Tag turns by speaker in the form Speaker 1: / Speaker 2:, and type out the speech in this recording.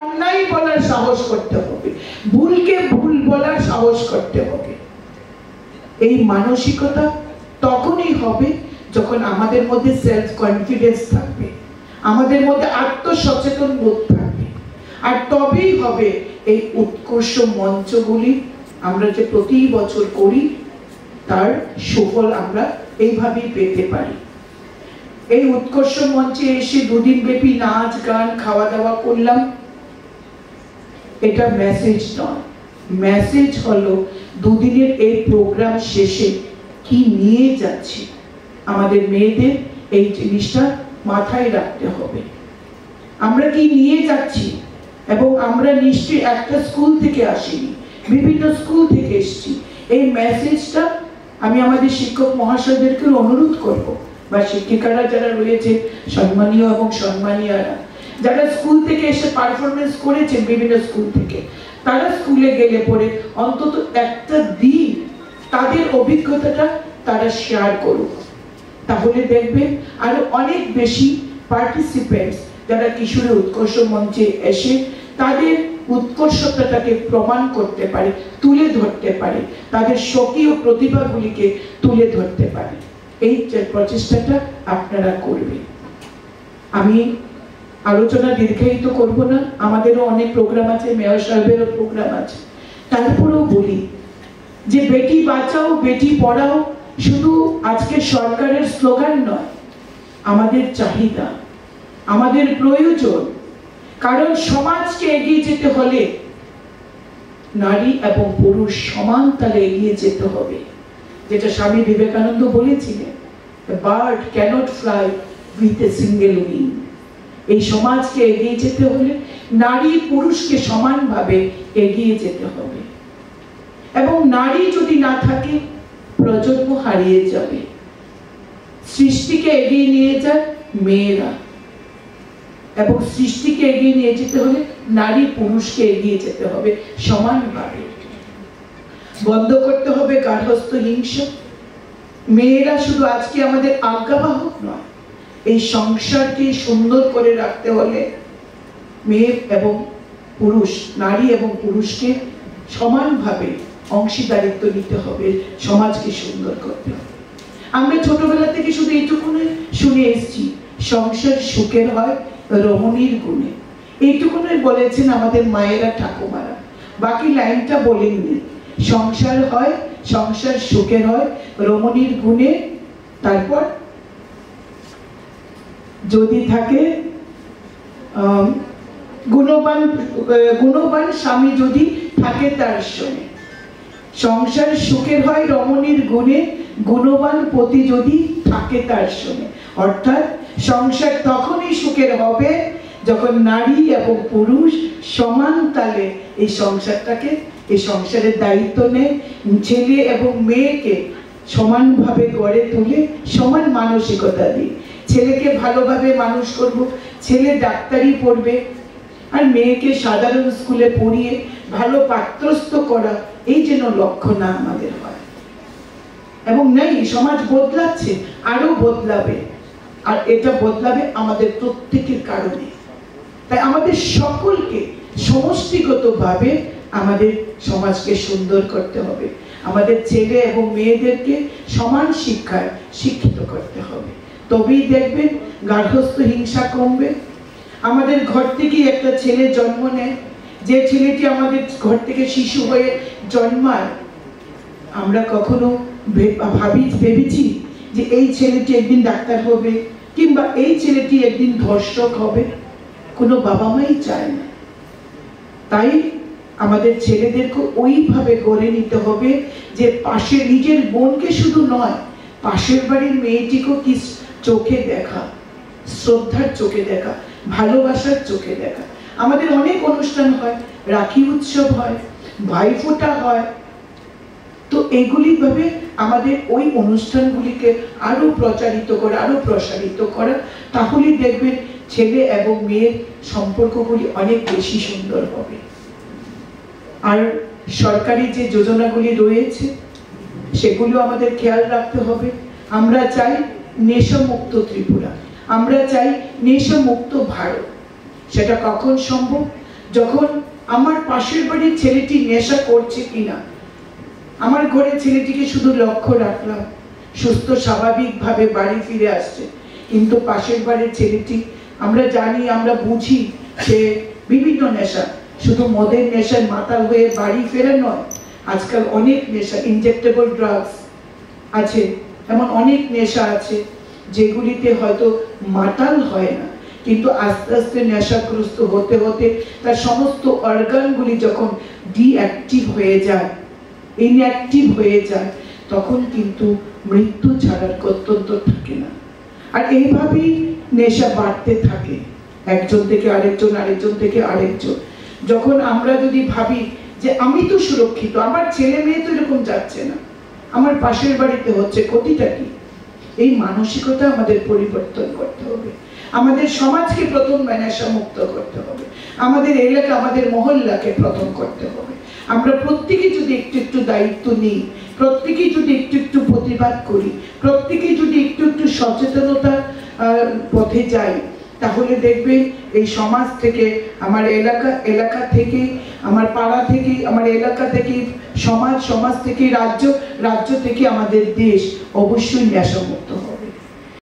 Speaker 1: অন্যায় বলার সাহস করতে হবে, ভুলকে ভুল বলার সাহস করতে হবে। এই মানসিকতা তখনই হবে যখন আমাদের মধ্যে সেলফ কনফিডেন্স থাকবে, আমাদের মধ্যে আত্মসচেতন বোধ থাকবে। আর তবেই হবে এই উৎকর্ষ মঞ্চগুলি আমরা যে প্রতি বছর করি তার সুফল আমরা এইভাবেই পেতে পারি। এই উৎকর্ষ মঞ্চে এসে দুদিন ব্যাপী নাচ গান খাওয়া দাওয়া করলাম, এটা মেসেজ নয়। মেসেজ হলো দুদিনের এই প্রোগ্রাম শেষে কি নিয়ে যাচ্ছি, আমাদের মেয়েদের এই জিনিসটা মাথায় রাখতে হবে। আমরা কি নিয়ে যাচ্ছি, এবং আমরা নিশ্চয়ই একটা স্কুল থেকে আসিনি, বিভিন্ন স্কুল থেকে এসেছি। এই মেসেজটা আমি আমাদের শিক্ষক মহাশয়দেরকে অনুরোধ করব, বা শিক্ষিকারা যারা রয়েছে সম্মানীয় এবং সম্মানীয়ারা, যারা স্কুল থেকে এসে পারফরমেন্স করেছেন বিভিন্ন স্কুল থেকে, তারা স্কুলে গেলে পরে অন্তত একটা দিন তাদের অভিজ্ঞতাটা তারা শেয়ার করুক। তাহলে দেখবেন আরো অনেক বেশি পার্টিসিপেন্টস যারা কিশোরী উৎকর্ষ মঞ্চে এসে তাদের উৎকর্ষতাটাকে প্রমাণ করতে পারে, তুলে ধরতে পারে, তাদের স্বকীয় প্রতিভাগুলিকে তুলে ধরতে পারে। এই প্রচেষ্টাটা আপনারা করবেন। আমি আলোচনা দীর্ঘায়িত করব না, আমাদেরও অনেক প্রোগ্রাম আছে, মেয়র সাহেবেরও প্রোগ্রাম আছে। তারপরেও বলি যে বেটি বাঁচাও বেটি পড়াও শুধু আজকে সরকারের স্লোগান নয়, আমাদের চাহিদা, আমাদের প্রয়োজন। কারণ সমাজকে এগিয়ে যেতে হলে নারী এবং পুরুষ সমান তালে এগিয়ে যেতে হবে। যেটা স্বামী বিবেকানন্দ বলেছিলেন, the bird cannot fly with a single wing। এই সমাজকে এগিয়ে যেতে হলে নারী পুরুষকে সমানভাবে এগিয়ে যেতে হবে, এবং নারী যদি না থাকে প্রজন্ম হারিয়ে যাবে। সৃষ্টিকে এগিয়ে নিয়ে যায় মেয়েরা, এবং সৃষ্টিকে এগিয়ে নিয়ে যেতে হলে নারী পুরুষকে এগিয়ে যেতে হবে সমানভাবে। বন্ধ করতে হবে গার্হস্থ্য হিংসা। মেয়েরা শুধু আজকে আমাদের আজ্ঞাবাহক নয়, এই সংসারকে সুন্দর করে রাখতে হলে মেয়ে এবং পুরুষ, নারী এবং পুরুষকে সমানভাবে অংশীদারিত্ব নিতে হবে, সমাজকে সুন্দর করতে হবে। আমরা ছোটবেলা থেকে শুধু এইটুকুনি শুনে এসেছি, সংসার সুখের হয় রমণীর গুণে। এইটুকুনি বলেছেন আমাদের মায়েরা ঠাকুমারা, বাকি লাইনটা বলেননি। সংসার হয়, সংসার সুখের হয় রমণীর গুণে, তারপর যদি থাকে গুণবান স্বামী যদি থাকে তার সঙ্গে। সংসার সুখের হয় রমণীর গুণে, গুণবান পতি যদি থাকে তার সঙ্গে। অর্থাৎ সংসার তখনই সুখের হবে যখন নারী এবং পুরুষ সমান তালে এই সংসারটাকে, এই সংসারের দায়িত্ব নেয়, ছেলে এবং মেয়েকে সমানভাবে গড়ে তুলে সমান মানসিকতা দিয়ে। ছেলেকে ভালোভাবে মানুষ করব, ছেলে ডাক্তারি পড়বে, আর মেয়েকে সাধারণ স্কুলে পড়িয়ে ভালো পাত্রস্থ করা, এই যেন লক্ষ্য না আমাদের হয়। এবং নেই, সমাজ বদলাচ্ছে, আরো বদলাবে, আর এটা বদলাবে আমাদের প্রত্যেকের কারণে। তাই আমাদের সকলকে সমষ্টিগতভাবে আমাদের সমাজকে সুন্দর করতে হবে, আমাদের ছেলে এবং মেয়েদেরকে সমান শিক্ষায় শিক্ষিত করতে হবে। তবেই দেখবেন গার্হস্থ্য হিংসা কমবে। আমাদের ঘর থেকে একটা ছেলে জন্ম নেয়, যে ছেলেটি আমাদের ঘর থেকে শিশু হয়ে জন্মায়, আমরা কখনো ভেবেছি যে এই ছেলেটি একদিন ডাক্তার হবে, কিংবা এই ছেলেটি একদিন ধর্ষক হবে? কোনো বাবা মাই চায় না। তাই আমাদের ছেলেদেরকে ওইভাবে গড়ে নিতে হবে যে পাশে নিজের বোনকে শুধু নয়, পাশের বাড়ির মেয়েটিকেও কি চোখে দেখা, শ্রদ্ধার চোখে দেখা, ভালোবাসার চোখে দেখা। আমাদের অনেক অনুষ্ঠান হয়, রাখি উৎসব হয়, ভাইফোঁটা হয়, তো এগুলি ভাবে আমাদের ওই অনুষ্ঠানগুলিকে আরো প্রচারিত করা, আরো প্রসারিত করা। তাহলে দেখবেন ছেলে এবং মেয়ের সম্পর্কগুলি অনেক বেশি সুন্দর হবে। আর সরকারি যে যোজনাগুলি রয়েছে সেগুলো আমাদের খেয়াল রাখতে হবে। আমরা চাই নেশামুক্ত ত্রিপুরা, আমরা চাই নেশামুক্ত ভারত। সেটা কখন সম্ভব? যখন আমার পাশের বাড়ির ছেলেটি নেশা করছে কিনা, আমার ঘরের ছেলেটিকে শুধু লক্ষ্য রাখলাম, সুস্থ স্বাভাবিকভাবে বাড়ি ফিরে আসছে, কিন্তু পাশের বাড়ির ছেলেটি, আমরা জানি, আমরা বুঝি সে বিভিন্ন নেশা, শুধু মদের নেশায় মাতাল হয়ে বাড়ি ফেরা নয়, আজকাল অনেক নেশা, ইনজেক্টেবল ড্রাগস আছে, এমন অনেক নেশা আছে যেগুলিতে হয়তো মাতাল হয় না, কিন্তু আস্তে আস্তে নেশাগ্রস্ত হতে হতে তার সমস্ত অর্গানগুলি যখন ডিঅ্যাক্টিভ হয়ে যায়, ইনঅ্যাক্টিভ হয়ে যায়, তখন কিন্তু মৃত্যু ছাড়ার গত্যন্তর থাকে না। আর এইভাবেই নেশা বাড়তে থাকে, একজন থেকে আরেকজন, আরেকজন থেকে আরেকজন। যখন আমরা যদি ভাবি যে আমি তো সুরক্ষিত, আমার ছেলে মেয়ে তো এরকম যাচ্ছে না, আমার পাশের বাড়িতে হচ্ছে, ক্ষতিটা কি? এই মানসিকতা আমাদের পরিবর্তন করতে হবে। আমাদের সমাজকে প্রথম নেশা মুক্ত করতে হবে, আমাদের এলাকা, আমাদের মহল্লাকে প্রথম করতে হবে। আমরা প্রত্যেকে যদি একটু একটু দায়িত্ব নিই, প্রত্যেকে যদি একটু একটু প্রতিবাদ করি, প্রত্যেকে যদি একটু একটু সচেতনতার পথে যাই, তাহলে দেখবেন এই সমাজ থেকে, আমার এলাকা থেকে, আমার পাড়া থেকে, আমার এলাকা থেকে সমাজ, সমাজ থেকে রাজ্য, রাজ্য থেকে আমাদের দেশ অবশ্যই নেশামুক্ত।